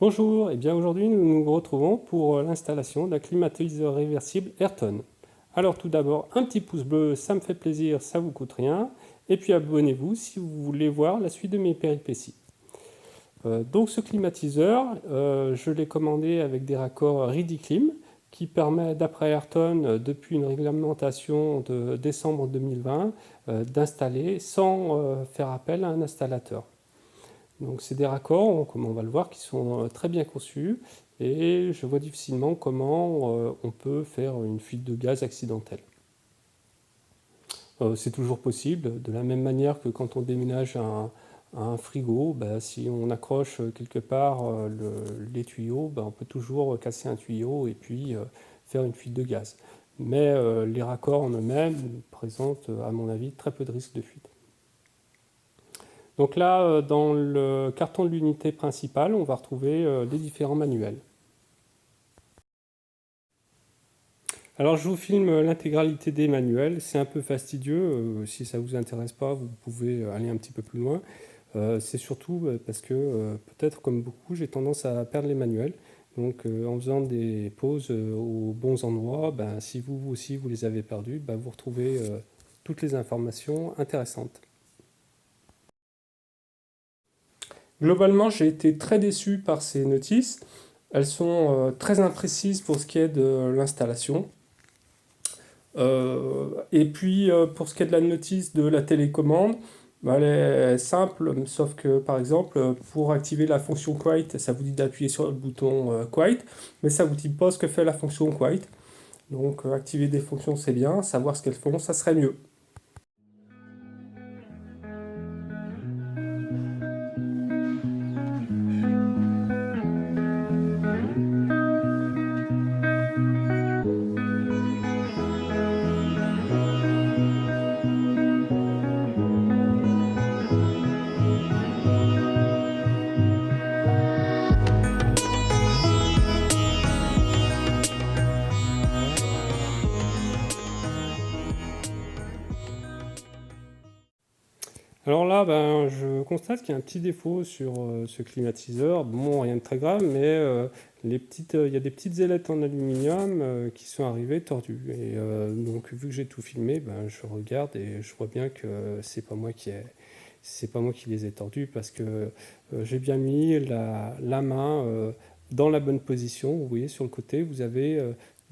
Bonjour, et bien aujourd'hui nous nous retrouvons pour l'installation d'un climatiseur réversible Ayrton. Alors tout d'abord un petit pouce bleu, ça me fait plaisir, ça vous coûte rien. Et puis abonnez-vous si vous voulez voir la suite de mes péripéties. Donc ce climatiseur, je l'ai commandé avec des raccords Ridiclim qui permet d'après Ayrton, depuis une réglementation de décembre 2020, d'installer sans faire appel à un installateur. Donc c'est des raccords, comme on va le voir, qui sont très bien conçus et je vois difficilement comment on peut faire une fuite de gaz accidentelle. C'est toujours possible, de la même manière que quand on déménage un frigo, si on accroche quelque part les tuyaux, on peut toujours casser un tuyau et puis faire une fuite de gaz. Mais les raccords en eux-mêmes présentent, à mon avis, très peu de risques de fuite. Donc là, dans le carton de l'unité principale, on va retrouver les différents manuels. Alors je vous filme l'intégralité des manuels, c'est un peu fastidieux, si ça ne vous intéresse pas, vous pouvez aller un petit peu plus loin. C'est surtout parce que peut-être comme beaucoup, j'ai tendance à perdre les manuels. Donc en faisant des pauses aux bons endroits, si vous aussi vous les avez perdus, vous retrouvez toutes les informations intéressantes. Globalement, j'ai été très déçu par ces notices. Elles sont très imprécises pour ce qui est de l'installation. Et puis, pour ce qui est de la notice de la télécommande, elle est simple, sauf que, par exemple, pour activer la fonction Quiet, ça vous dit d'appuyer sur le bouton Quiet, mais ça ne vous dit pas ce que fait la fonction Quiet. Donc, activer des fonctions, c'est bien, savoir ce qu'elles font, ça serait mieux. Alors là, je constate qu'il y a un petit défaut sur ce climatiseur. Bon, rien de très grave, mais il y a des petites ailettes en aluminium qui sont arrivées tordues. Et donc, vu que j'ai tout filmé, je regarde et je vois bien que c'est pas moi qui les ai tordues parce que j'ai bien mis la main dans la bonne position. Vous voyez, sur le côté, vous avez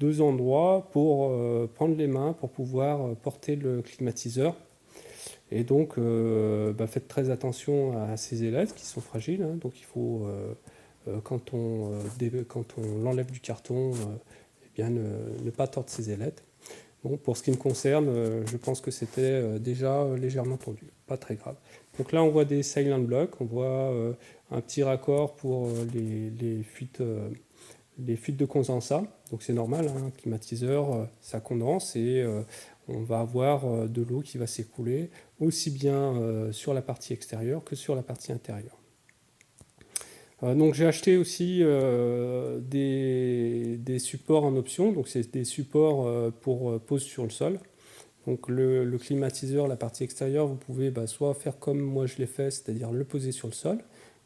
deux endroits pour prendre les mains pour pouvoir porter le climatiseur. Et donc, faites très attention à ces ailettes qui sont fragiles. Hein. Donc, il faut, quand on l'enlève du carton, ne pas tordre ces ailettes. Bon, pour ce qui me concerne, je pense que c'était déjà légèrement tendu, pas très grave. Donc là, on voit des silent blocks, on voit un petit raccord pour les fuites de condensat. Donc c'est normal, hein, un climatiseur, ça condense et on va avoir de l'eau qui va s'écouler aussi bien sur la partie extérieure que sur la partie intérieure. Donc j'ai acheté aussi des supports en option, donc c'est des supports pour pose sur le sol. Donc le climatiseur, la partie extérieure, vous pouvez soit faire comme moi je l'ai fait, c'est-à-dire le poser sur le sol.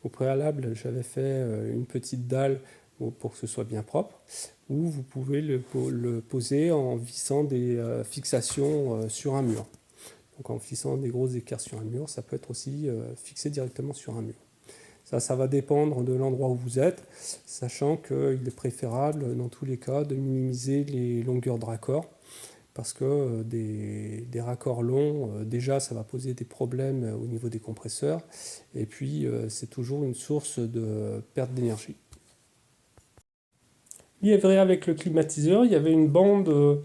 Au préalable, j'avais fait une petite dalle pour que ce soit bien propre, ou vous pouvez le poser en vissant des fixations sur un mur. Donc en fixant des gros écarts sur un mur, ça peut être aussi fixé directement sur un mur. Ça va dépendre de l'endroit où vous êtes, sachant qu'il est préférable dans tous les cas de minimiser les longueurs de raccord, parce que des raccords longs, déjà ça va poser des problèmes au niveau des compresseurs, et puis c'est toujours une source de perte d'énergie. Il est vrai, avec le climatiseur, il y avait une bande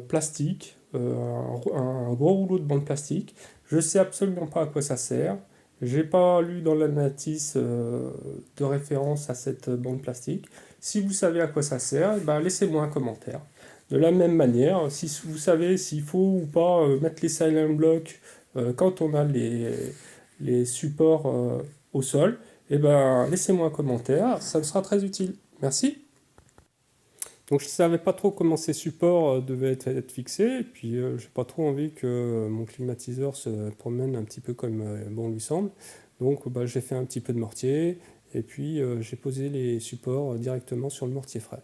plastique, un gros rouleau de bande plastique. Je ne sais absolument pas à quoi ça sert. Je n'ai pas lu dans la notice de référence à cette bande plastique. Si vous savez à quoi ça sert, laissez-moi un commentaire. De la même manière, si vous savez s'il faut ou pas mettre les silent blocks quand on a les supports au sol, laissez-moi un commentaire, ça me sera très utile. Merci. Donc je ne savais pas trop comment ces supports devaient être fixés, et puis j'ai pas trop envie que mon climatiseur se promène un petit peu comme bon lui semble. Donc j'ai fait un petit peu de mortier, Et puis j'ai posé les supports directement sur le mortier frais.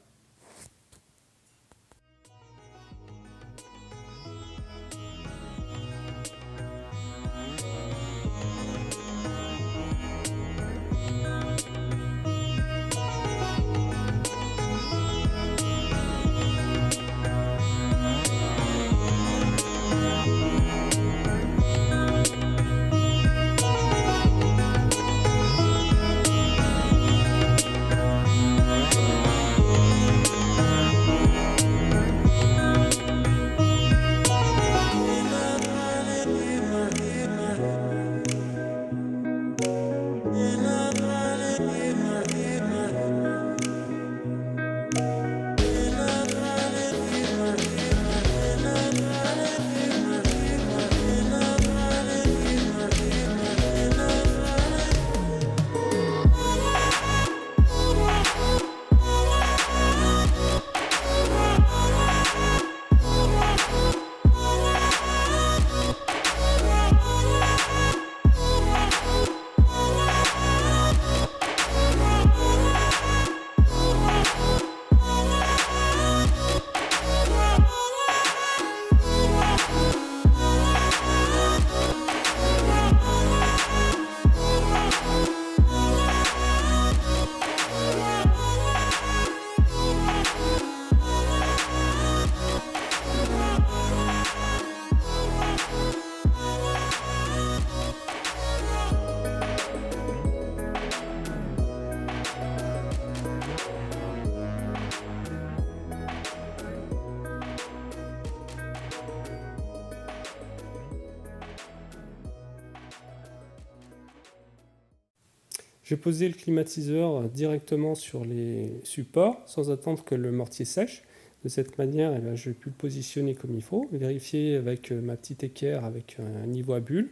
J'ai posé le climatiseur directement sur les supports sans attendre que le mortier sèche. De cette manière, eh bien, je peux le positionner comme il faut, vérifier avec ma petite équerre avec un niveau à bulle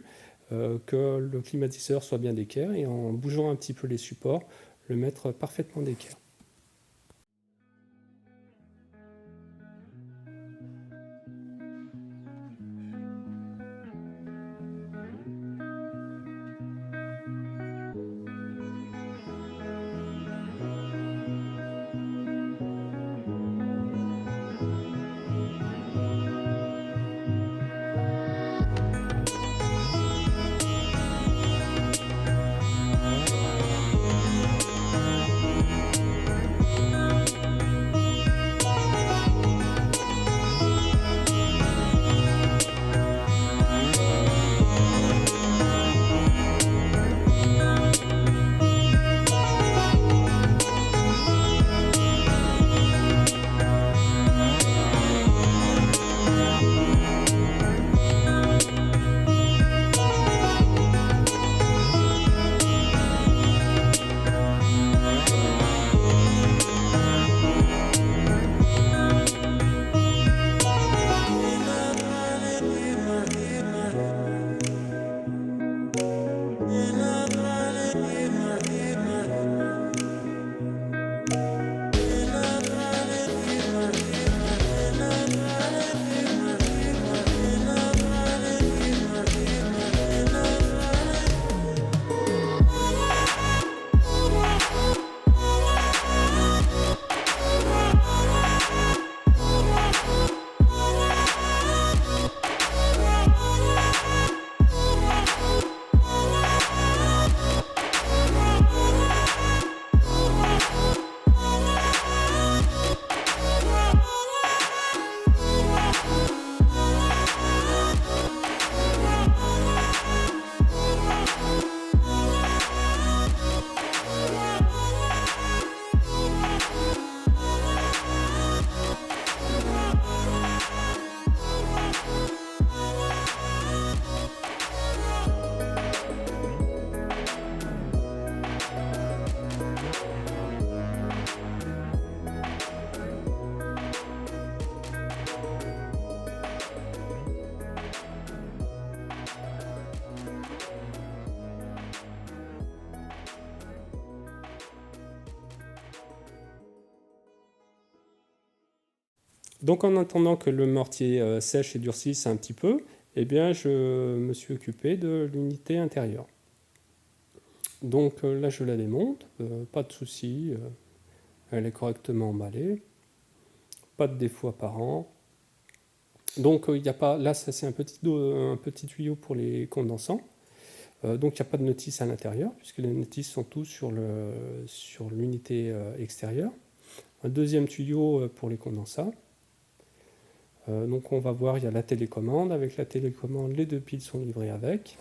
que le climatiseur soit bien d'équerre et en bougeant un petit peu les supports, le mettre parfaitement d'équerre. Donc en attendant que le mortier sèche et durcisse un petit peu, eh bien, je me suis occupé de l'unité intérieure. Donc là je la démonte, pas de souci, elle est correctement emballée, pas de défaut apparent. Donc il n'y a pas, là ça c'est un petit tuyau pour les condensants. Donc il n'y a pas de notice à l'intérieur, puisque les notices sont tous sur l'unité extérieure. Un deuxième tuyau pour les condensats. Donc on va voir, il y a la télécommande. Avec la télécommande, les 2 piles sont livrées avec.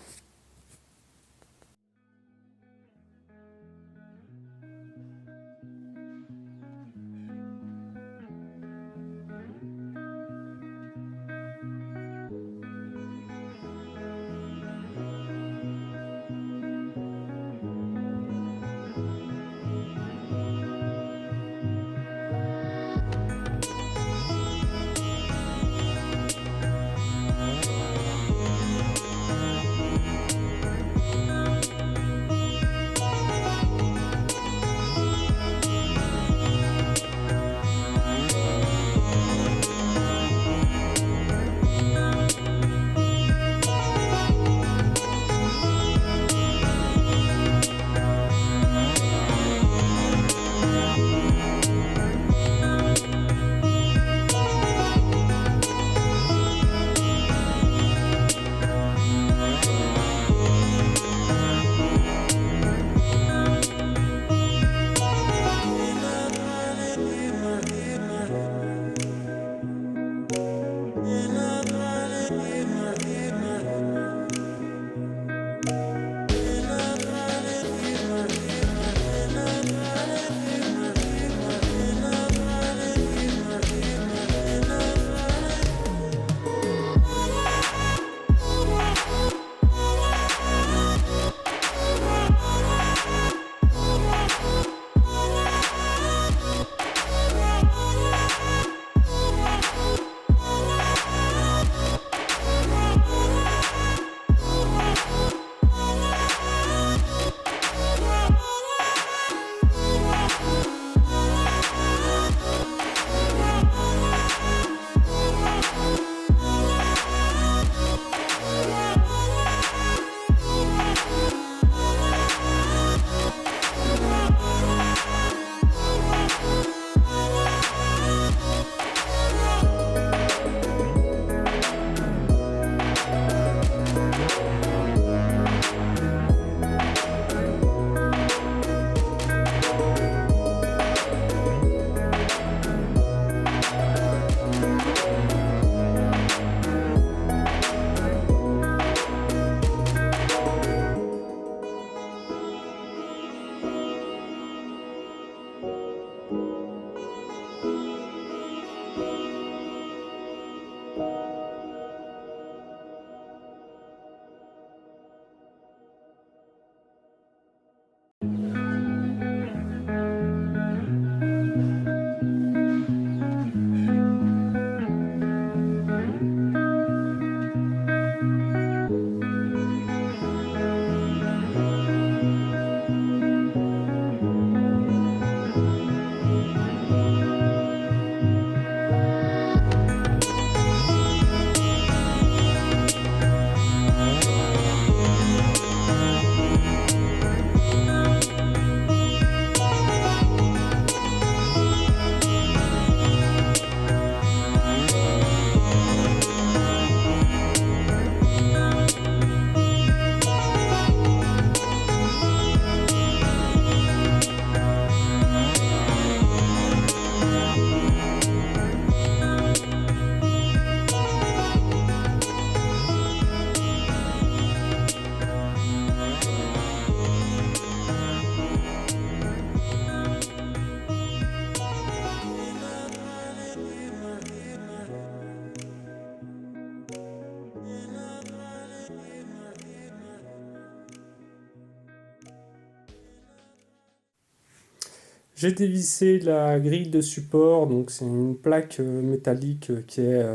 J'ai dévissé la grille de support, donc c'est une plaque métallique qui est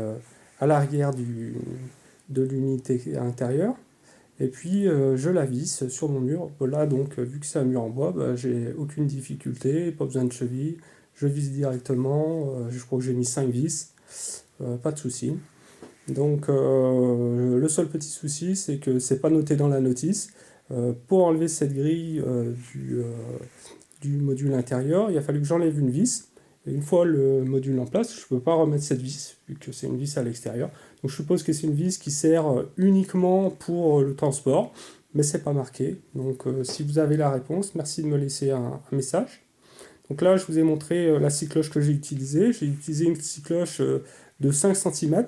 à l'arrière de l'unité intérieure. Et puis je la visse sur mon mur. Là donc vu que c'est un mur en bois, bah, j'ai aucune difficulté, pas besoin de cheville. Je visse directement, je crois que j'ai mis 5 vis, pas de souci. Donc le seul petit souci c'est que c'est pas noté dans la notice. Pour enlever cette grille du module intérieur, il a fallu que j'enlève une vis. Et une fois le module en place, je ne peux pas remettre cette vis, vu que c'est une vis à l'extérieur. Donc je suppose que c'est une vis qui sert uniquement pour le transport, mais c'est pas marqué. Donc si vous avez la réponse, merci de me laisser un message. Donc là, je vous ai montré la scie cloche que j'ai utilisée. J'ai utilisé une scie cloche de 5 cm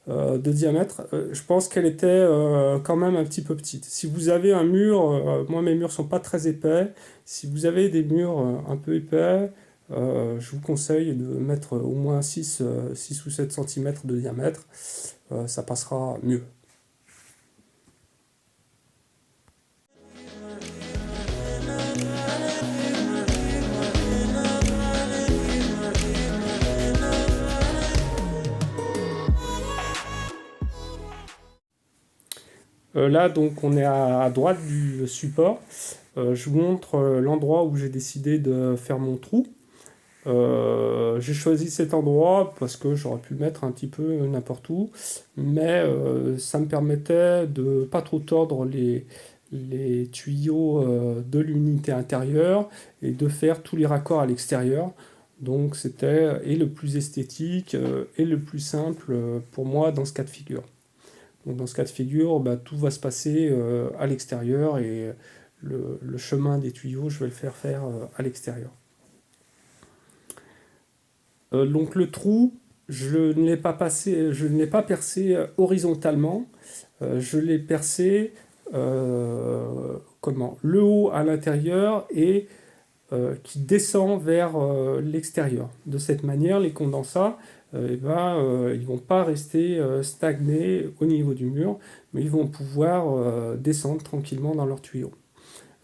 de diamètre. Je pense qu'elle était quand même un petit peu petite. Si vous avez un mur, moi mes murs sont pas très épais, si vous avez des murs un peu épais, je vous conseille de mettre au moins 6 ou 7 cm de diamètre, ça passera mieux. Là, donc, on est à droite du support. Je vous montre l'endroit où j'ai décidé de faire mon trou. J'ai choisi cet endroit parce que j'aurais pu le mettre un petit peu n'importe où, mais ça me permettait de pas trop tordre les tuyaux de l'unité intérieure et de faire tous les raccords à l'extérieur. Donc c'était et le plus esthétique et le plus simple pour moi dans ce cas de figure. Donc dans ce cas de figure, bah, tout va se passer à l'extérieur et le chemin des tuyaux, je vais le faire à l'extérieur. Donc le trou, je ne l'ai pas percé horizontalement, je l'ai percé le haut à l'intérieur et qui descend vers l'extérieur. De cette manière, les condensats, ils ne vont pas rester stagnés au niveau du mur, mais ils vont pouvoir descendre tranquillement dans leurs tuyaux.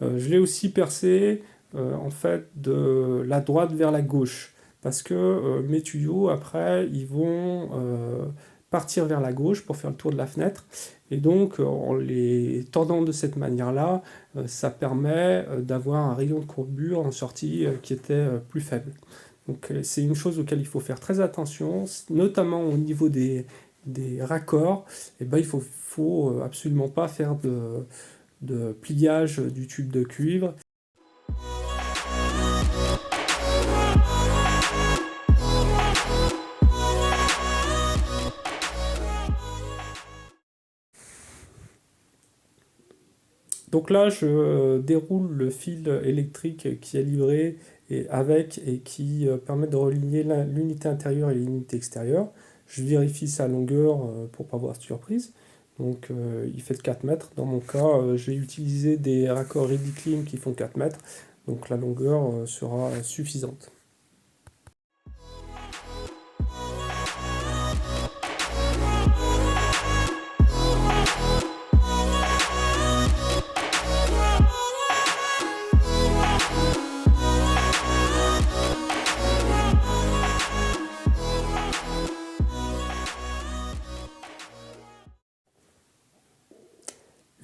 Je l'ai aussi percé en fait de la droite vers la gauche, parce que mes tuyaux, après, ils vont partir vers la gauche pour faire le tour de la fenêtre. Et donc, en les tordant de cette manière-là, ça permet d'avoir un rayon de courbure en sortie qui était plus faible. Donc, c'est une chose auquel il faut faire très attention, notamment au niveau des raccords. Et ben, il faut absolument pas faire de pliage du tube de cuivre. Donc là, je déroule le fil électrique qui est livré et qui permet de relier l'unité intérieure et l'unité extérieure. Je vérifie sa longueur pour ne pas avoir de surprise. Donc il fait 4 mètres. Dans mon cas, j'ai utilisé des raccords Ridiclim qui font 4 mètres. Donc la longueur sera suffisante.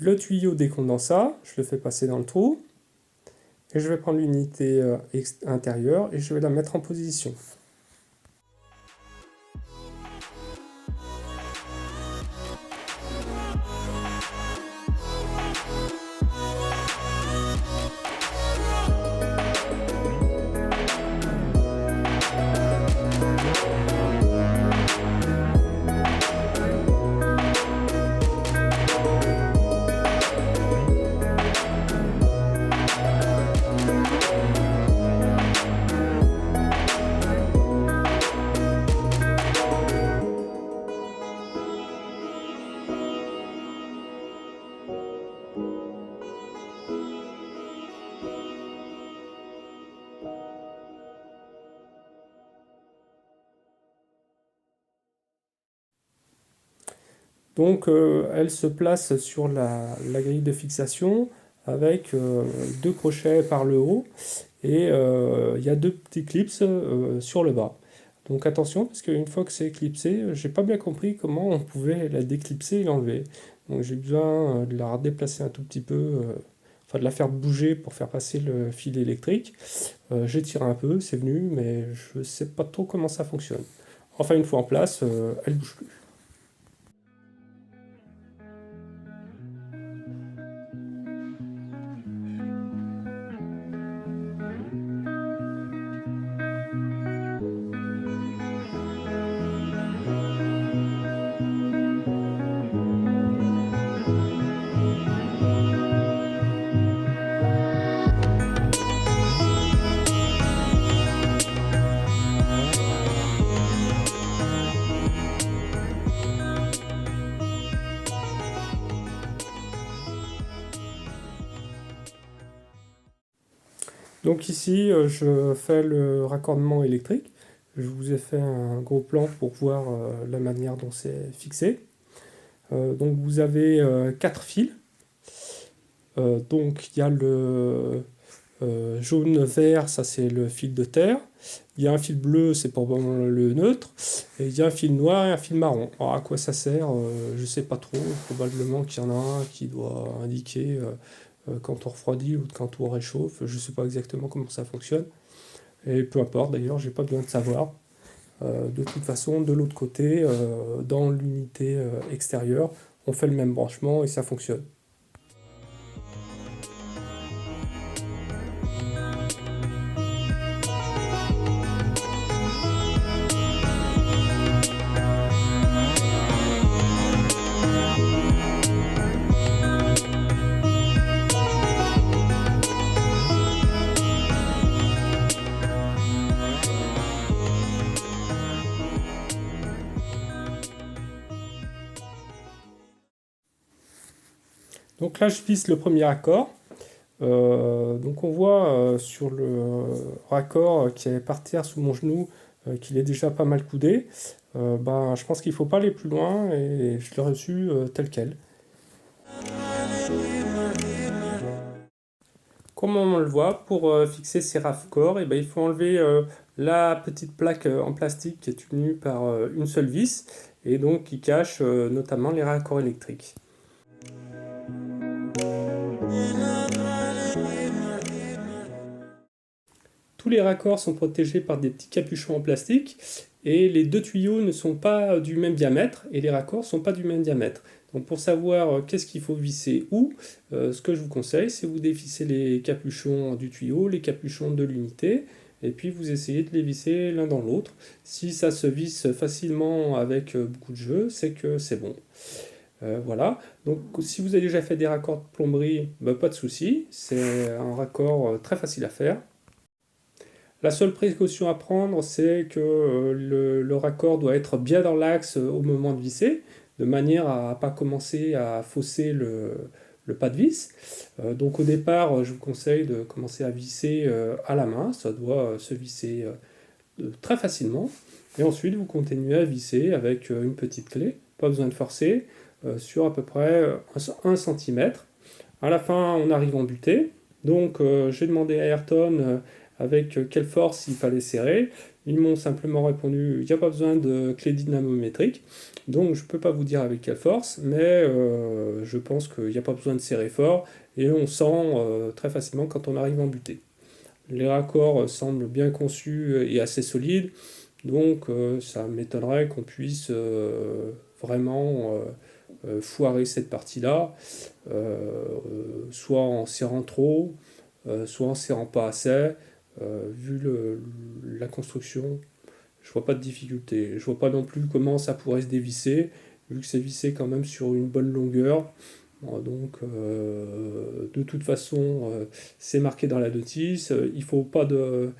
Le tuyau des condensats, je le fais passer dans le trou. Et je vais prendre l'unité intérieure et je vais la mettre en position. Donc elle se place sur la grille de fixation avec deux crochets par le haut et il y a deux petits clips sur le bas. Donc attention, parce qu'une fois que c'est clipsé, j'ai pas bien compris comment on pouvait la déclipser et l'enlever. Donc j'ai besoin de la redéplacer un tout petit peu, enfin de la faire bouger pour faire passer le fil électrique. J'ai tiré un peu, c'est venu, mais je sais pas trop comment ça fonctionne. Enfin une fois en place, elle bouge plus. Donc ici, je fais le raccordement électrique. Je vous ai fait un gros plan pour voir la manière dont c'est fixé. Donc vous avez 4 fils. Donc il y a le jaune-vert, ça c'est le fil de terre. Il y a un fil bleu, c'est pour le neutre. Et il y a un fil noir et un fil marron. Alors à quoi ça sert? Je ne sais pas trop. Probablement qu'il y en a un qui doit indiquer quand on refroidit ou quand on réchauffe. Je ne sais pas exactement comment ça fonctionne. Et peu importe, d'ailleurs, j'ai pas besoin de savoir. De toute façon, de l'autre côté, dans l'unité extérieure, on fait le même branchement et ça fonctionne. Donc là, je visse le premier raccord. Donc on voit sur le raccord qui est par terre sous mon genou qu'il est déjà pas mal coudé. Je pense qu'il ne faut pas aller plus loin et je l'ai reçu tel quel. Comme on le voit, pour fixer ces raccords, il faut enlever la petite plaque en plastique qui est tenue par une seule vis et donc qui cache notamment les raccords électriques. Tous les raccords sont protégés par des petits capuchons en plastique et les deux tuyaux ne sont pas du même diamètre et les raccords ne sont pas du même diamètre. Donc pour savoir qu'est-ce qu'il faut visser où, ce que je vous conseille, c'est vous dévissez les capuchons du tuyau, les capuchons de l'unité, et puis vous essayez de les visser l'un dans l'autre. Si ça se visse facilement avec beaucoup de jeu, c'est que c'est bon. Voilà, donc si vous avez déjà fait des raccords de plomberie, pas de souci, c'est un raccord très facile à faire. La seule précaution à prendre, c'est que le raccord doit être bien dans l'axe au moment de visser, de manière à ne pas commencer à fausser le pas de vis. Donc au départ, je vous conseille de commencer à visser à la main, ça doit se visser très facilement. Et ensuite, vous continuez à visser avec une petite clé, pas besoin de forcer, sur à peu près 1 cm. À la fin, on arrive en butée. Donc j'ai demandé à Ayrton avec quelle force il fallait serrer. Ils m'ont simplement répondu il n'y a pas besoin de clé dynamométrique. Donc je ne peux pas vous dire avec quelle force, mais je pense qu'il n'y a pas besoin de serrer fort et on sent très facilement quand on arrive en butée. Les raccords semblent bien conçus et assez solides, donc ça m'étonnerait qu'on puisse vraiment foirer cette partie-là, soit en serrant trop, soit en serrant pas assez. Vu la construction, je vois pas de difficulté. Je vois pas non plus comment ça pourrait se dévisser, vu que c'est vissé quand même sur une bonne longueur. Donc, de toute façon, c'est marqué dans la notice. Il faut pas de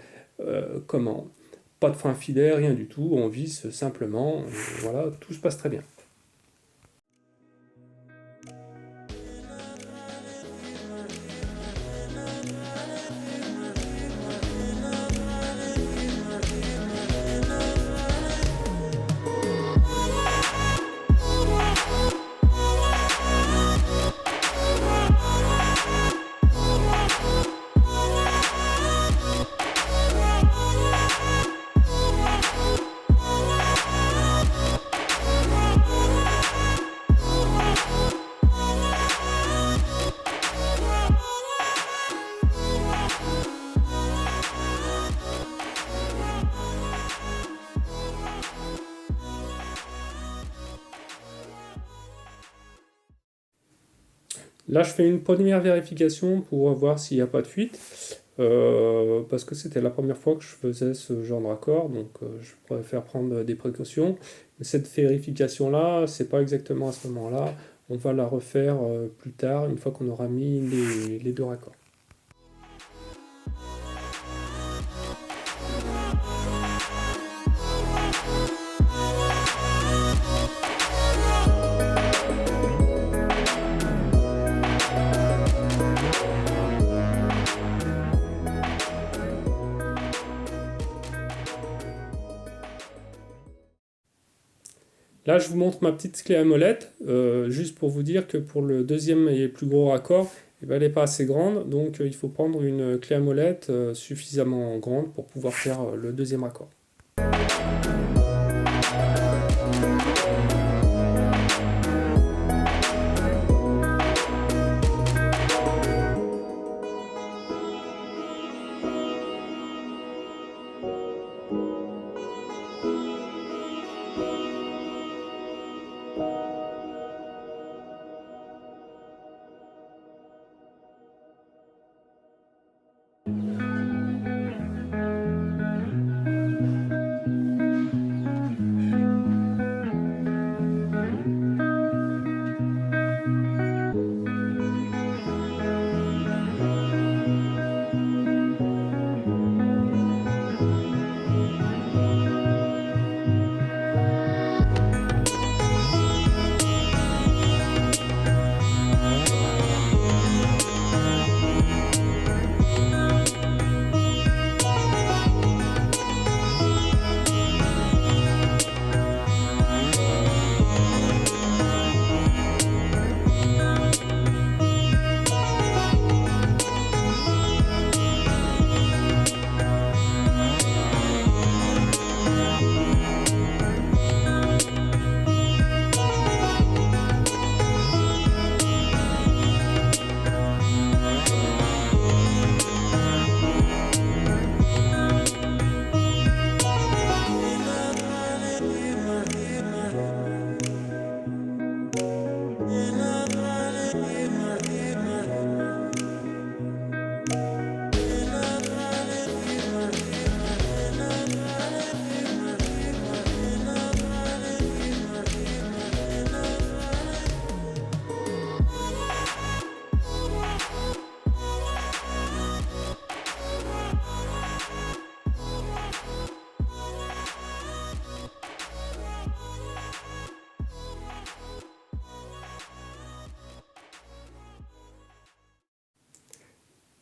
pas de frein filaire, rien du tout. On visse simplement. Voilà, tout se passe très bien. Là, je fais une première vérification pour voir s'il n'y a pas de fuite, parce que c'était la première fois que je faisais ce genre de raccord, donc je préfère prendre des précautions. Mais cette vérification-là, c'est pas exactement à ce moment-là, on va la refaire plus tard, une fois qu'on aura mis les deux raccords. Là, je vous montre ma petite clé à molette, juste pour vous dire que pour le deuxième et plus gros raccord, eh ben, elle n'est pas assez grande, donc il faut prendre une clé à molette suffisamment grande pour pouvoir faire le deuxième raccord.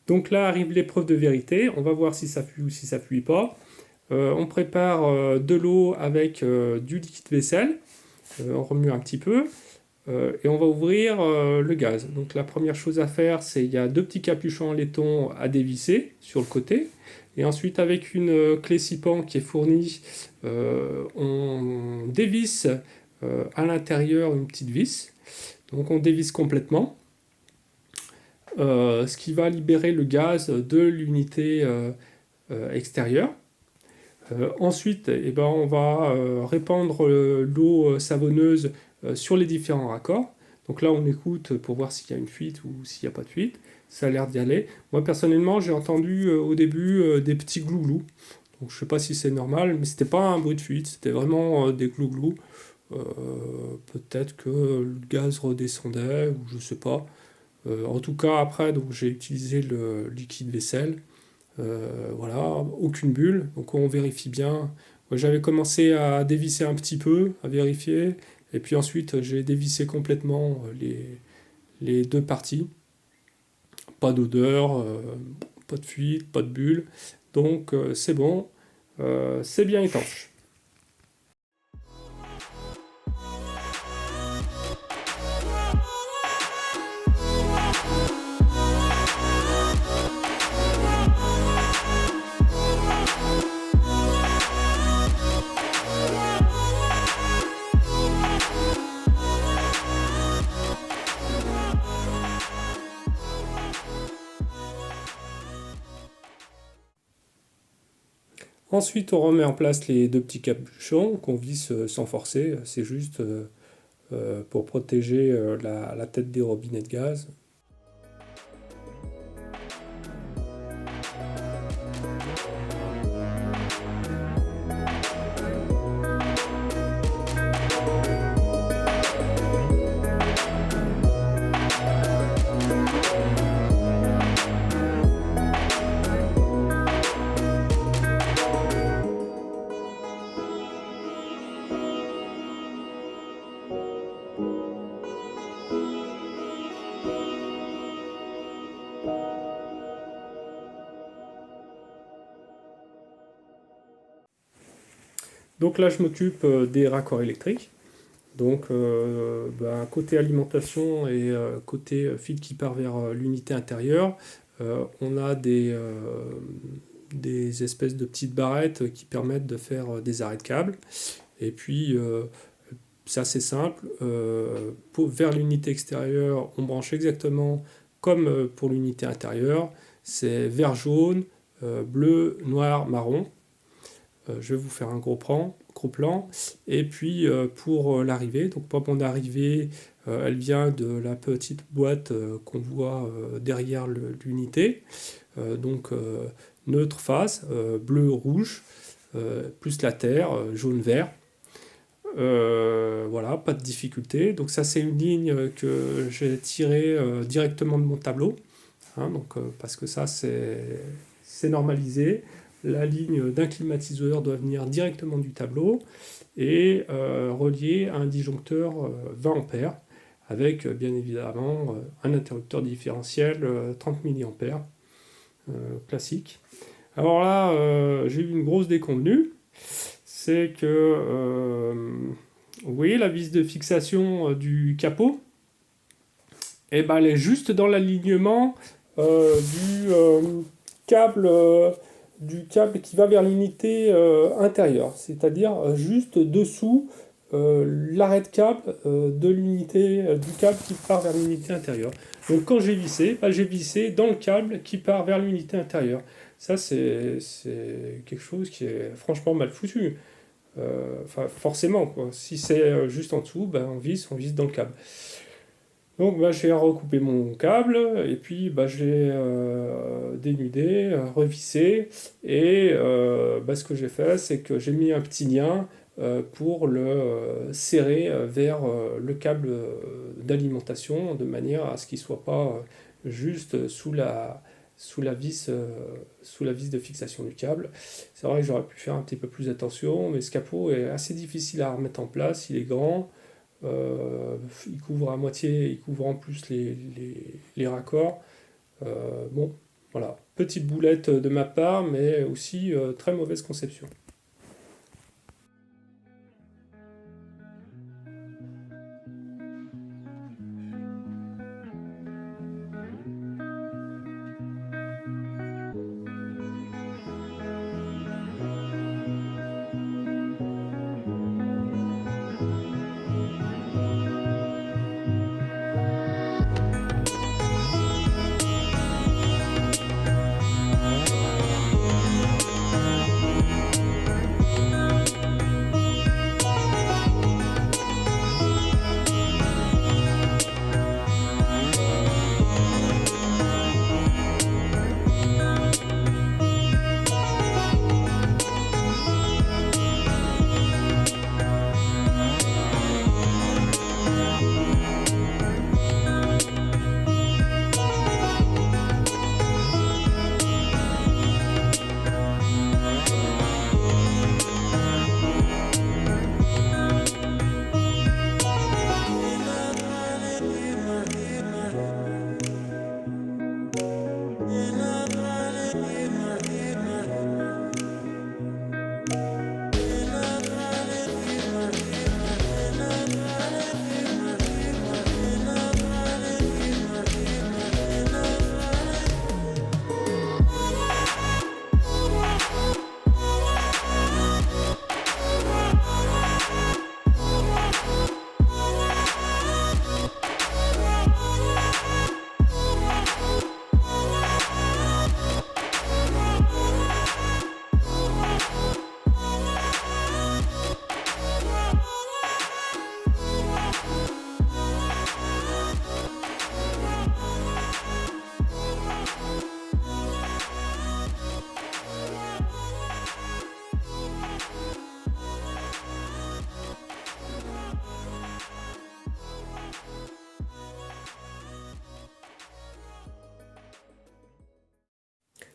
Donc là arrive l'épreuve de vérité, on va voir si ça fuit ou si ça fuit pas. On prépare de l'eau avec du liquide vaisselle, on remue un petit peu, et on va ouvrir le gaz. Donc la première chose à faire, c'est il y a deux petits capuchons en laiton à dévisser sur le côté, et ensuite avec une clé scipan qui est fournie, on dévisse à l'intérieur une petite vis. Donc on dévisse complètement. Ce qui va libérer le gaz de l'unité extérieure. Ensuite, eh ben, on va répandre l'eau savonneuse sur les différents raccords. Donc là, on écoute pour voir s'il y a une fuite ou s'il n'y a pas de fuite. Ça a l'air d'y aller. Moi, personnellement, j'ai entendu au début des petits glouglous. Donc, je ne sais pas si c'est normal, mais c'était pas un bruit de fuite, c'était vraiment des glouglous. Peut-être que le gaz redescendait, ou je ne sais pas. En tout cas, après, donc, j'ai utilisé le liquide vaisselle. Voilà, aucune bulle. Donc on vérifie bien. Moi, j'avais commencé à dévisser un petit peu, à vérifier. Et puis ensuite, j'ai dévissé complètement les deux parties. Pas d'odeur, pas de fuite, pas de bulle. Donc c'est bon, c'est bien étanche. Ensuite, on remet en place les deux petits capuchons qu'on visse sans forcer. C'est juste pour protéger la tête des robinets de gaz. Donc là, je m'occupe des raccords électriques. Donc côté alimentation et côté fil qui part vers l'unité intérieure, on a des espèces de petites barrettes qui permettent de faire des arrêts de câble. Et puis c'est assez simple, vers l'unité extérieure, on branche exactement comme pour l'unité intérieure, c'est vert jaune, bleu, noir, marron. Je vais vous faire un gros plan. Et puis pour l'arrivée, donc pour mon arrivée, elle vient de la petite boîte qu'on voit derrière l'unité. Donc neutre face, bleu, rouge, plus la terre, jaune, vert. Voilà, pas de difficulté. Donc ça c'est une ligne que j'ai tirée directement de mon tableau, hein, parce que ça c'est normalisé. La ligne d'un climatiseur doit venir directement du tableau et reliée à un disjoncteur 20 ampères avec bien évidemment un interrupteur différentiel 30 mA classique. Alors là, j'ai eu une grosse déconvenue. C'est que, vous voyez la vis de fixation du capot, et ben, elle est juste dans l'alignement câble, du câble qui va vers l'unité intérieure, c'est-à-dire juste dessous l'arrêt de câble de l'unité du câble qui part vers l'unité intérieure. Donc quand j'ai vissé dans le câble qui part vers l'unité intérieure. Ça, c'est quelque chose qui est franchement mal foutu. Forcément, quoi. Si c'est juste en dessous, on visse dans le câble. Donc j'ai recoupé mon câble, et puis je l'ai dénudé, revissé, et ce que j'ai fait, c'est que j'ai mis un petit lien pour le serrer vers le câble d'alimentation, de manière à ce qu'il ne soit pas juste sous la vis de fixation du câble. C'est vrai que j'aurais pu faire un petit peu plus attention, mais ce capot est assez difficile à remettre en place, il est grand, il couvre à moitié, il couvre en plus les raccords. Bon, voilà, petite boulette de ma part, mais aussi très mauvaise conception.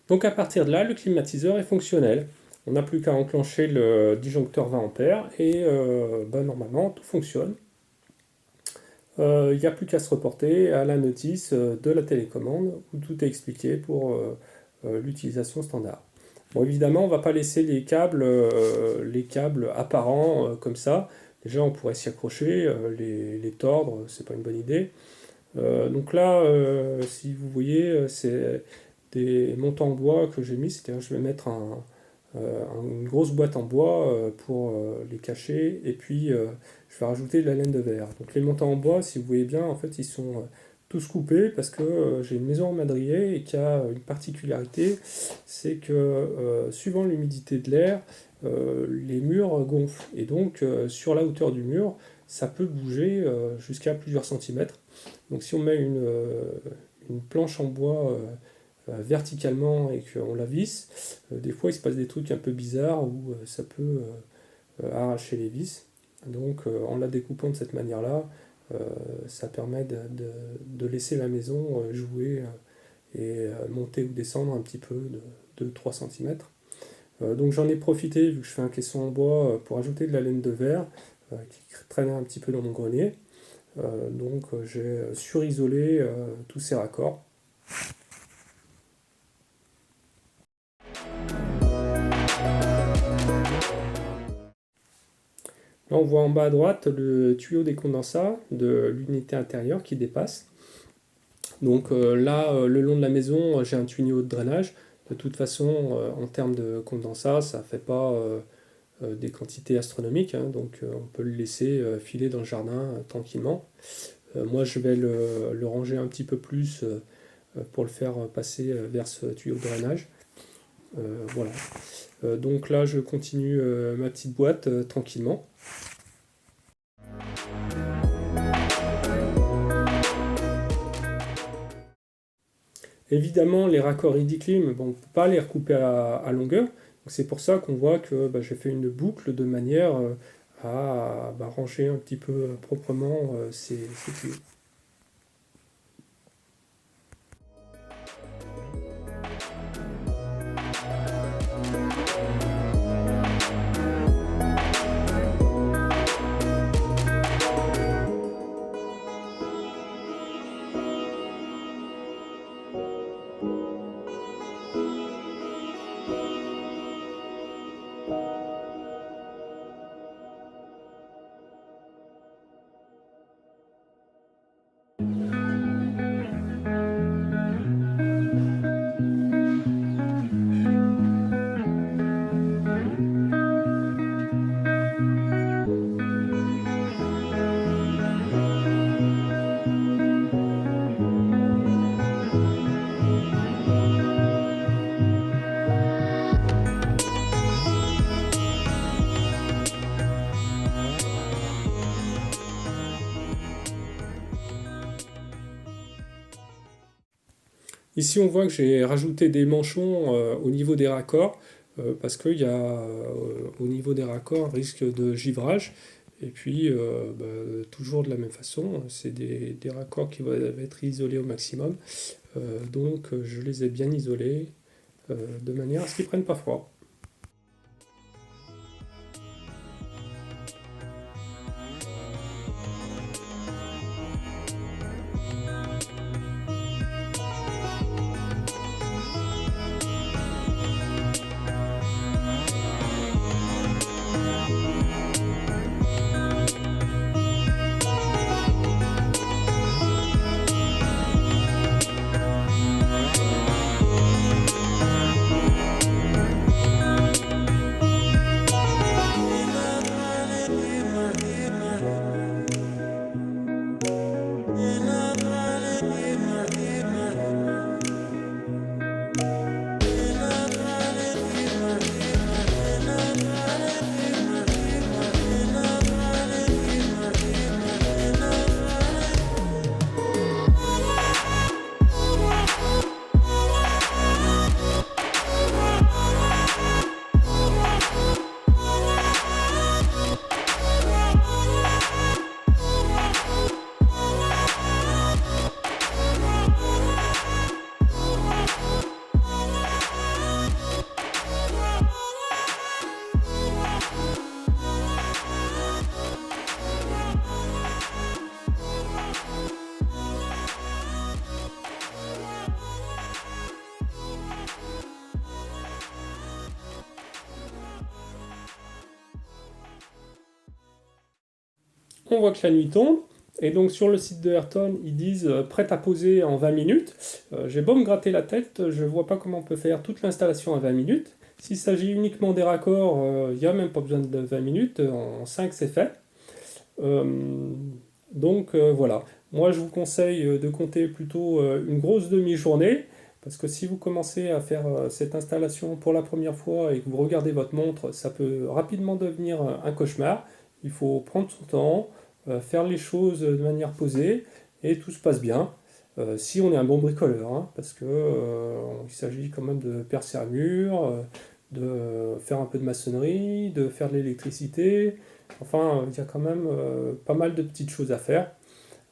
Donc à partir de là, le climatiseur est fonctionnel. On n'a plus qu'à enclencher le disjoncteur 20 ampères et normalement tout fonctionne. Il n'y a plus qu'à se reporter à la notice de la télécommande où tout est expliqué pour l'utilisation standard. Bon, évidemment, on ne va pas laisser les câbles apparents comme ça. déjà on pourrait s'y accrocher, les tordre, c'est pas une bonne idée. Donc là, si vous voyez, c'est des montants en bois que j'ai mis, c'est-à-dire je vais mettre une grosse boîte en bois pour les cacher, et puis je vais rajouter de la laine de verre. Donc les montants en bois, si vous voyez bien, en fait ils sont tous coupés parce que j'ai une maison en madrier et qui a une particularité, c'est que suivant l'humidité de l'air, les murs gonflent, et donc sur la hauteur du mur, ça peut bouger jusqu'à plusieurs centimètres. Donc si on met une planche en bois verticalement et qu'on la visse, des fois il se passe des trucs un peu bizarres où ça peut arracher les vis. Donc en la découpant de cette manière-là, ça permet de laisser la maison jouer et monter ou descendre un petit peu de 3 cm. Donc j'en ai profité, vu que je fais un caisson en bois, pour ajouter de la laine de verre qui traînait un petit peu dans mon grenier. Donc j'ai surisolé tous ces raccords. Là, on voit en bas à droite le tuyau des condensats de l'unité intérieure qui dépasse. Donc là, le long de la maison, j'ai un tuyau de drainage. De toute façon, en termes de condensat, ça ne fait pas des quantités astronomiques, hein, donc on peut le laisser filer dans le jardin tranquillement. Moi, je vais le ranger un petit peu plus pour le faire passer vers ce tuyau de drainage. Voilà. Donc là, je continue ma petite boîte tranquillement. Évidemment, les raccords Idiclim, bon, on ne peut pas les recouper à longueur. C'est pour ça qu'on voit que j'ai fait une boucle de manière à ranger un petit peu proprement ces tuyaux. Ici, on voit que j'ai rajouté des manchons au niveau des raccords parce qu'il y a au niveau des raccords un risque de givrage. Et puis, toujours de la même façon, c'est des raccords qui doivent être isolés au maximum. Donc, je les ai bien isolés de manière à ce qu'ils ne prennent pas froid. On voit que la nuit tombe. Et donc sur le site de Ayrton, ils disent prête à poser en 20 minutes. J'ai beau me gratter la tête, je ne vois pas comment on peut faire toute l'installation en 20 minutes. S'il s'agit uniquement des raccords, il n'y a même pas besoin de 20 minutes, en 5 c'est fait. Euh, voilà, moi je vous conseille de compter plutôt une grosse demi-journée, parce que si vous commencez à faire cette installation pour la première fois et que vous regardez votre montre, ça peut rapidement devenir un cauchemar. Il faut prendre son temps, faire les choses de manière posée, et tout se passe bien. Si on est un bon bricoleur, hein, parce que il s'agit quand même de percer un mur, de faire un peu de maçonnerie, de faire de l'électricité. Enfin, il y a quand même pas mal de petites choses à faire,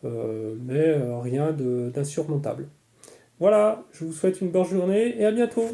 mais rien d'insurmontable. Voilà, je vous souhaite une bonne journée et à bientôt.